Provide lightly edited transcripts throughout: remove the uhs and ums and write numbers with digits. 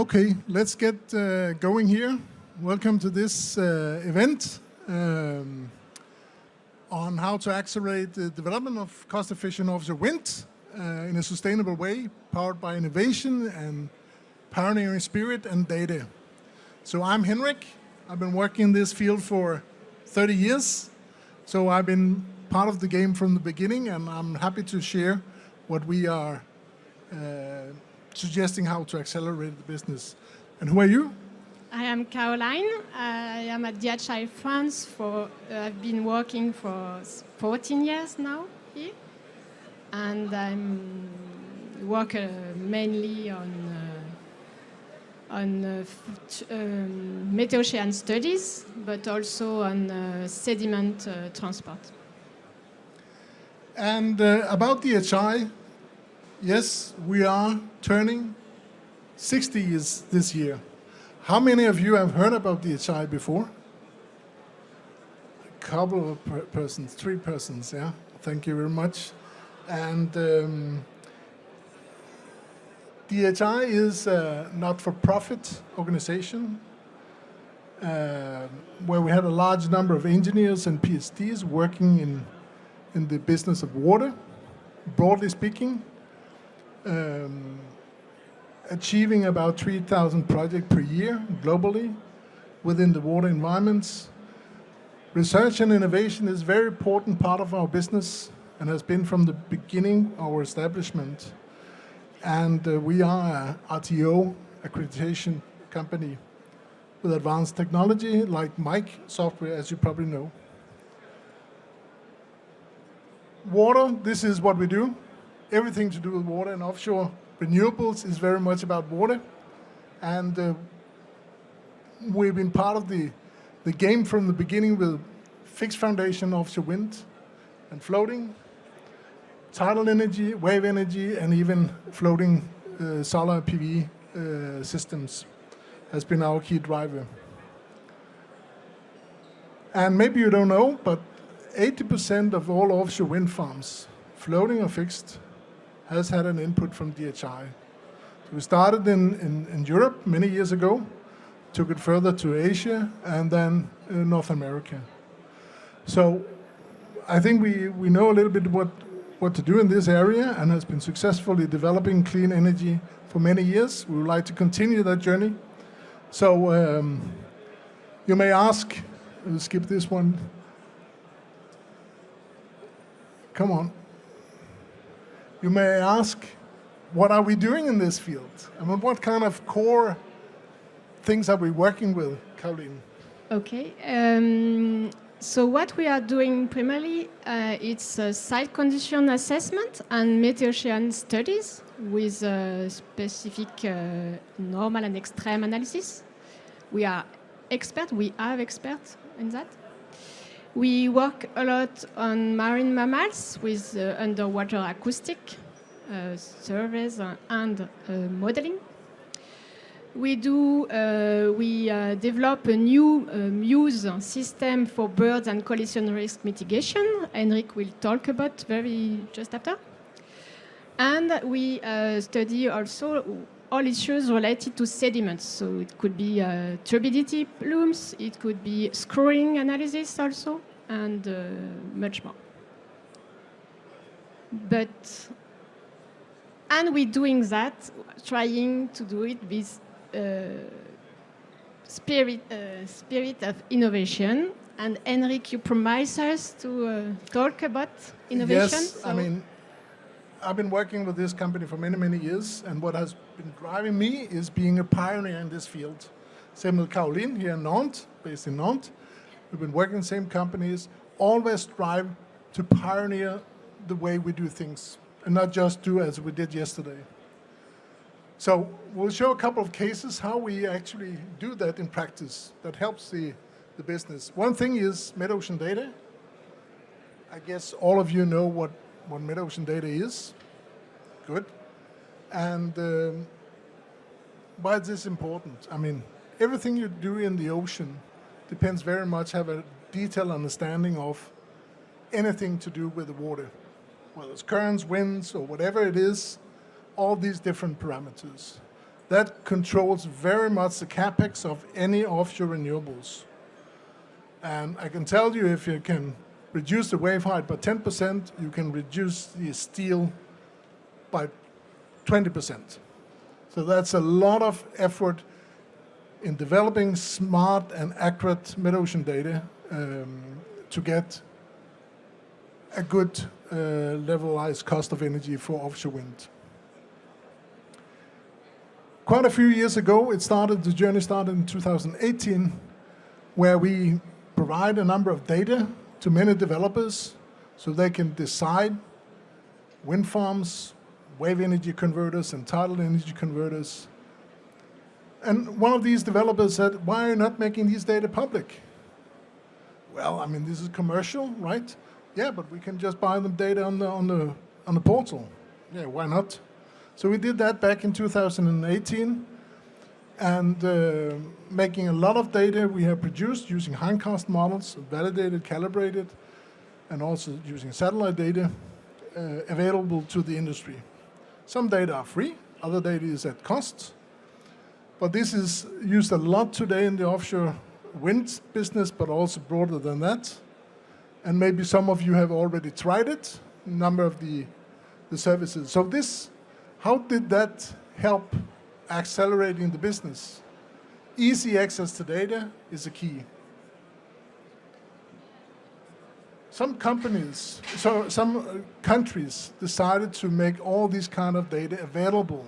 Okay, let's get going here. Welcome to this event on how to accelerate the development of cost-efficient offshore wind in a sustainable way, powered by innovation and pioneering spirit and data. So I'm Henrik. I've been working in this field for 30 years. So I've been part of the game from the beginning, and I'm happy to share what we are suggesting how to accelerate the business. And who are you? I am Caroline. I am at DHI France I've been working for 14 years now here. And I work mainly on meteor-ocean studies, but also on sediment transport. And about DHI, yes, we are turning 60 years this year. How many of you have heard about DHI before? A couple of persons, 3 persons, yeah. Thank you very much. And DHI is a not-for-profit organization where we have a large number of engineers and PhDs working in the business of water, broadly speaking, achieving about 3,000 projects per year globally within the water environments. Research and innovation is a very important part of our business and has been from the beginning of our establishment. And we are a RTO accreditation company with advanced technology like mic software, as you probably know. Water, this is what we do. Everything to do with water and offshore renewables is very much about water. And we've been part of the game from the beginning with fixed foundation offshore wind and floating, tidal energy, wave energy, and even floating solar PV systems has been our key driver. And maybe you don't know, but 80% of all offshore wind farms, floating or fixed, has had an input from DHI. So we started in Europe many years ago, took it further to Asia, and then North America. So I think we know a little bit what to do in this area and has been successfully developing clean energy for many years. We would like to continue that journey. So you may ask, we'll skip this one. Come on. You may ask, what are we doing in this field? I mean, what kind of core things are we working with, Caroline? Okay. So what we are doing primarily, it's site condition assessment and meteor-ocean studies with specific normal and extreme analysis. We have experts in that. We work a lot on marine mammals with underwater acoustic surveys and modeling. We develop a new Muse system for birds and collision risk mitigation. Henrik will talk about just after. And we study also all issues related to sediments. So it could be turbidity plumes, it could be screwing analysis also, and much more. And we're doing that, trying to do it with spirit of innovation. And Henrik, you promised us to talk about innovation. Yes, so. I mean, I've been working with this company for many, many years, and what has been driving me is being a pioneer in this field. Same with Caroline here in Nantes, based in Nantes. We've been working in the same companies, always strive to pioneer the way we do things, and not just do as we did yesterday. So we'll show a couple of cases how we actually do that in practice that helps the business. One thing is mid-ocean data. I guess all of you know what mid-ocean data is. Good. And why is this important? I mean, everything you do in the ocean depends very much, have a detailed understanding of anything to do with the water, whether it's currents, winds, or whatever it is, all these different parameters. that controls very much the capex of any offshore renewables. And I can tell you, if you can reduce the wave height by 10%, you can reduce the steel by 20%. So that's a lot of effort in developing smart and accurate mid-ocean data to get a good levelized cost of energy for offshore wind. Quite a few years ago, the journey started in 2018, where we provide a number of data to many developers so they can decide wind farms, wave energy converters, and tidal energy converters. And one of these developers said, why are you not making these data public? Well, I mean, this is commercial, right? Yeah, but we can just buy them data on the portal. Yeah, why not? So we did that back in 2018, and making a lot of data we have produced using hindcast models, validated, calibrated, and also using satellite data available to the industry. Some data are free, other data is at cost, but this is used a lot today in the offshore wind business, but also broader than that. And maybe some of you have already tried it, a number of the services. So how did that help accelerating the business? Easy access to data is a key. Some countries decided to make all these kind of data available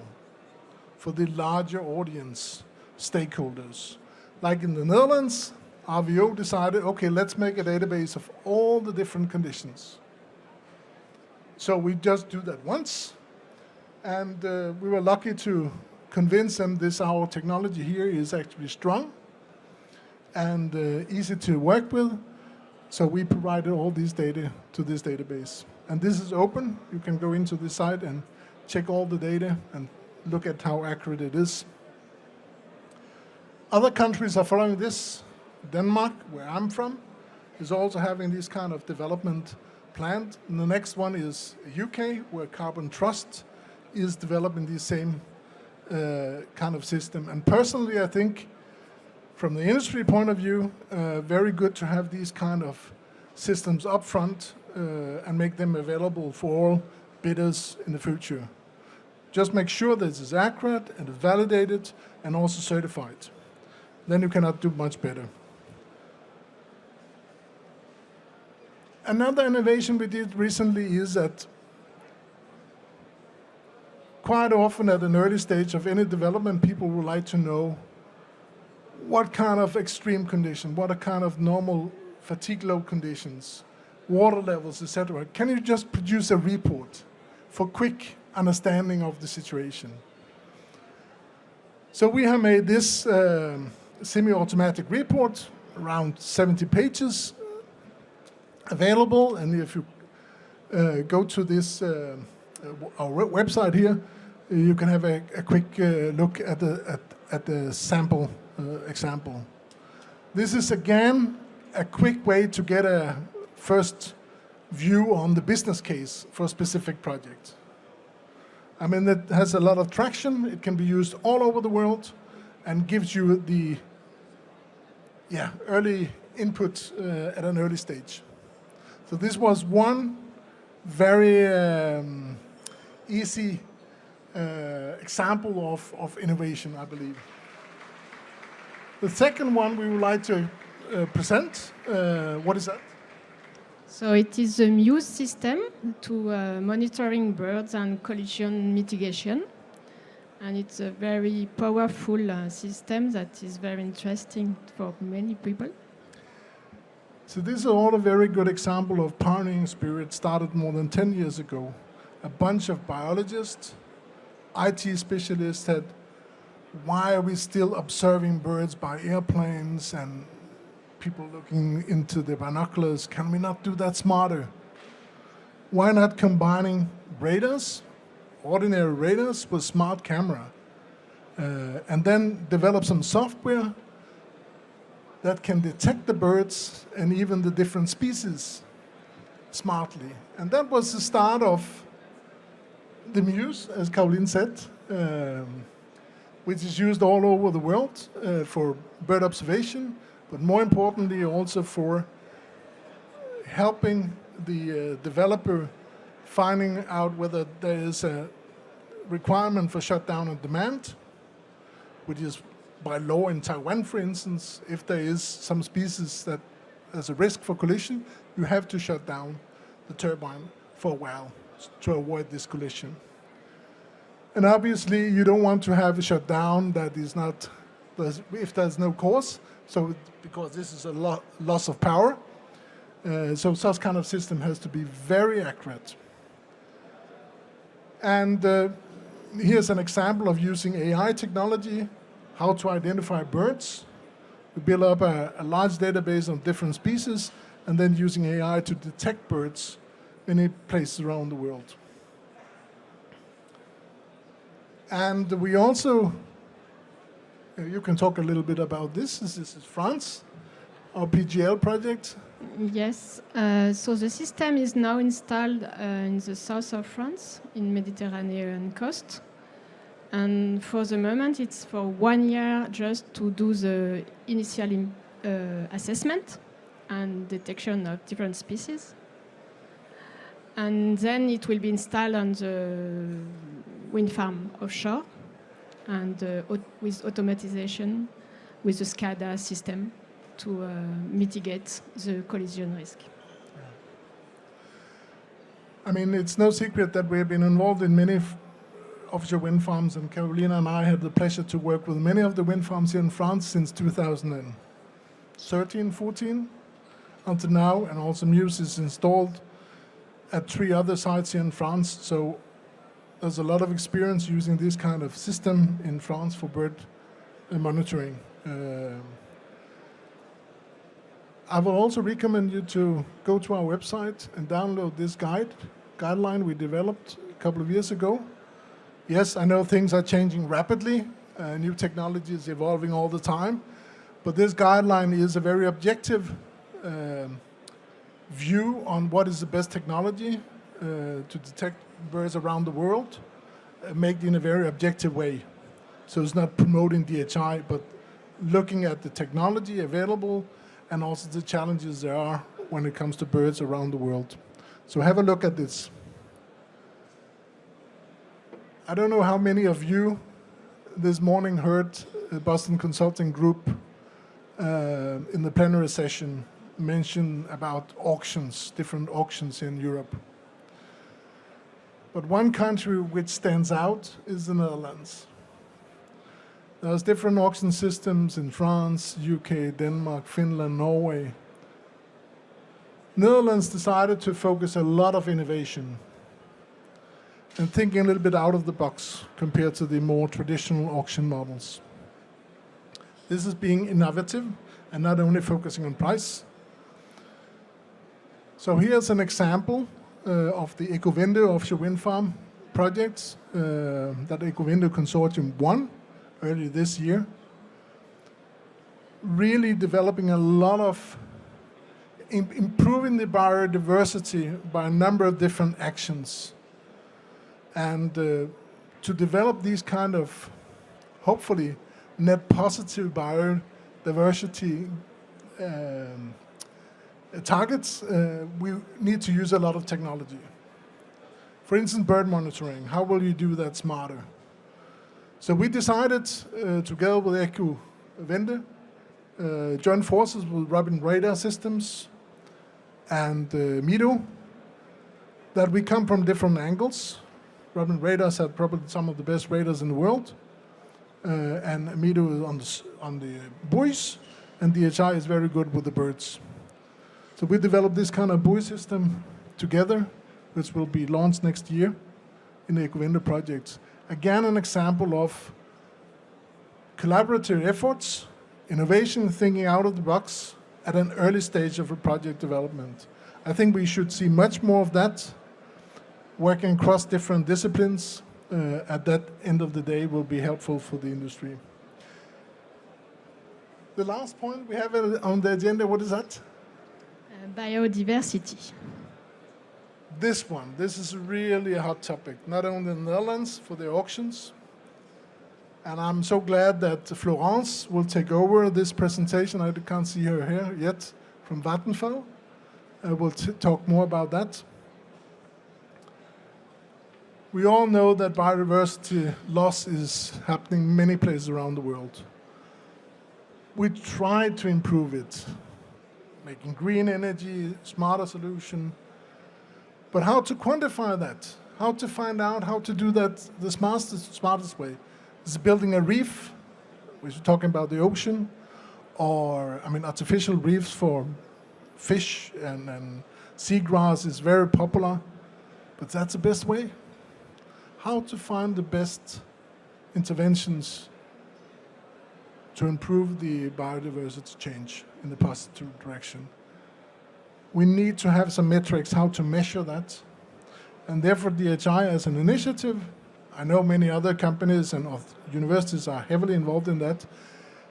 for the larger audience stakeholders. Like in the Netherlands, RVO decided, okay, let's make a database of all the different conditions. So we just do that once, and we were lucky to convince them our technology here is actually strong and easy to work with. So we provided all these data to this database. And this is open. You can go into the site and check all the data and look at how accurate it is. Other countries are following this. Denmark, where I'm from, is also having this kind of development planned. And the next one is UK, where Carbon Trust is developing the same kind of system. And personally, I think, from the industry point of view, very good to have these kind of systems up front and make them available for all bidders in the future. Just make sure that this is accurate and validated and also certified. Then you cannot do much better. Another innovation we did recently is that quite often at an early stage of any development, people would like to know what kind of extreme condition, what are kind of normal fatigue load conditions, water levels, etc. Can you just produce a report for quick understanding of the situation? So we have made this semi-automatic report, around 70 pages, available. And if you go to this our website here, you can have a quick look at the sample example. This is again a quick way to get a first view on the business case for a specific project. I mean, it has a lot of traction. It can be used all over the world and gives you the early input at an early stage. So this was one very easy example of innovation, I believe. The second one we would like to present, what is that? So it is a Muse system to monitoring birds and collision mitigation. And it's a very powerful system that is very interesting for many people. So this is all a very good example of pioneering spirit started more than 10 years ago. A bunch of biologists, IT specialists said, why are we still observing birds by airplanes and people looking into the binoculars? Can we not do that smarter? Why not combining radars, ordinary radars, with smart camera? And then develop some software that can detect the birds and even the different species smartly. And that was the start of the Muse, as Caroline said. which is used all over the world for bird observation, but more importantly also for helping the developer finding out whether there is a requirement for shutdown on demand, which is by law in Taiwan, for instance. If there is some species that has a risk for collision, you have to shut down the turbine for a while to avoid this collision. And obviously you don't want to have a shutdown that is not, if there's no cause, so because this is a loss of power, so such kind of system has to be very accurate. And here's an example of using AI technology, how to identify birds. We build up a large database of different species and then using AI to detect birds in any places around the world. And we also, you can talk a little bit about this. This is France, our PGL project. Yes, so the system is now installed in the south of France, in Mediterranean coast. And for the moment, it's for 1 year just to do the initial assessment and detection of different species. And then it will be installed on the wind farm offshore and with automatization with the SCADA system to mitigate the collision risk. I mean, it's no secret that we have been involved in many offshore wind farms, and Carolina and I had the pleasure to work with many of the wind farms here in France since 2013, 14 until now, and also Muse is installed at 3 other sites here in France. So there's a lot of experience using this kind of system in France for bird monitoring. I will also recommend you to go to our website and download this guideline we developed a couple of years ago. Yes, I know things are changing rapidly, new technology is evolving all the time, but this guideline is a very objective view on what is the best technology to detect birds around the world, made in a very objective way. So it's not promoting DHI, but looking at the technology available and also the challenges there are when it comes to birds around the world. So have a look at this. I don't know how many of you this morning heard the Boston Consulting Group in the plenary session mention about auctions, different auctions in Europe. But one country which stands out is the Netherlands. There's different auction systems in France, UK, Denmark, Finland, Norway. Netherlands decided to focus a lot of innovation and thinking a little bit out of the box compared to the more traditional auction models. This is being innovative and not only focusing on price. So here's an example of the Ecovinde offshore wind farm project that Ecovinde Consortium won early this year. Really developing a lot of, improving the biodiversity by a number of different actions. And to develop these kind of, hopefully, net positive biodiversity targets, we need to use a lot of technology. For instance, bird monitoring. How will you do that smarter? So we decided, together with Ecovinde, join forces with Robin Radar Systems and Mido, that we come from different angles. Robin Radars have probably some of the best radars in the world, and Mido is on the buoys, and DHI is very good with the birds. So we developed this kind of buoy system together, which will be launched next year in the Ecovinde project. Again, an example of collaborative efforts, innovation, thinking out of the box at an early stage of a project development. I think we should see much more of that, working across different disciplines at that end of the day will be helpful for the industry. The last point we have on the agenda, what is that? Biodiversity. This is really a hot topic, not only in the Netherlands for the auctions, And I'm so glad that Florence will take over this presentation. I can't see her here yet, from Vattenfall. We'll talk more about that. We all know that biodiversity loss is happening in many places around the world. We try to improve it, making green energy, smarter solution. But how to quantify that? How to find out how to do that the smartest way? Is it building a reef? We're talking about the ocean, or artificial reefs for fish and seagrass is very popular, but that's the best way. How to find the best interventions to improve the biodiversity change in the positive direction. We need to have some metrics how to measure that. And therefore DHI as an initiative, I know many other companies and universities are heavily involved in that,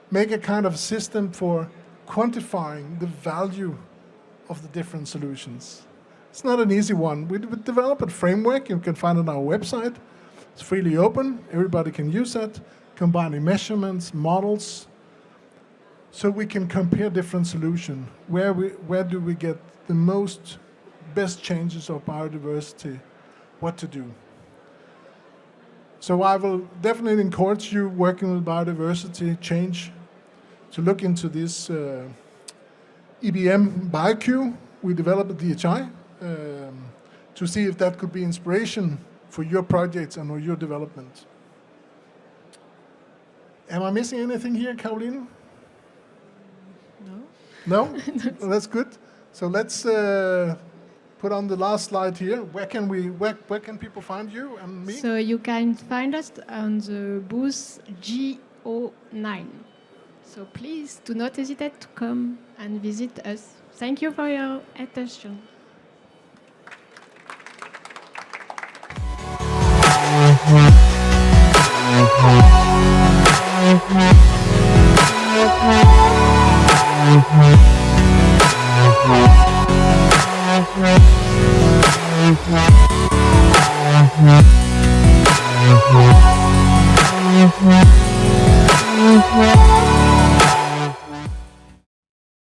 make a kind of system for quantifying the value of the different solutions. It's not an easy one. We developed a framework, you can find it on our website. It's freely open, everybody can use that, combining measurements, models, so we can compare different solutions. Where do we get the best changes of biodiversity, what to do. So I will definitely encourage you working with biodiversity change to look into this EBM BioQ. We developed at DHI to see if that could be inspiration for your projects and for your development. Am I missing anything here, Caroline? No. No? Well, that's good. So let's put on the last slide here. Where can people find you and me? So you can find us on the booth G09. So please do not hesitate to come and visit us. Thank you for your attention. Yeah.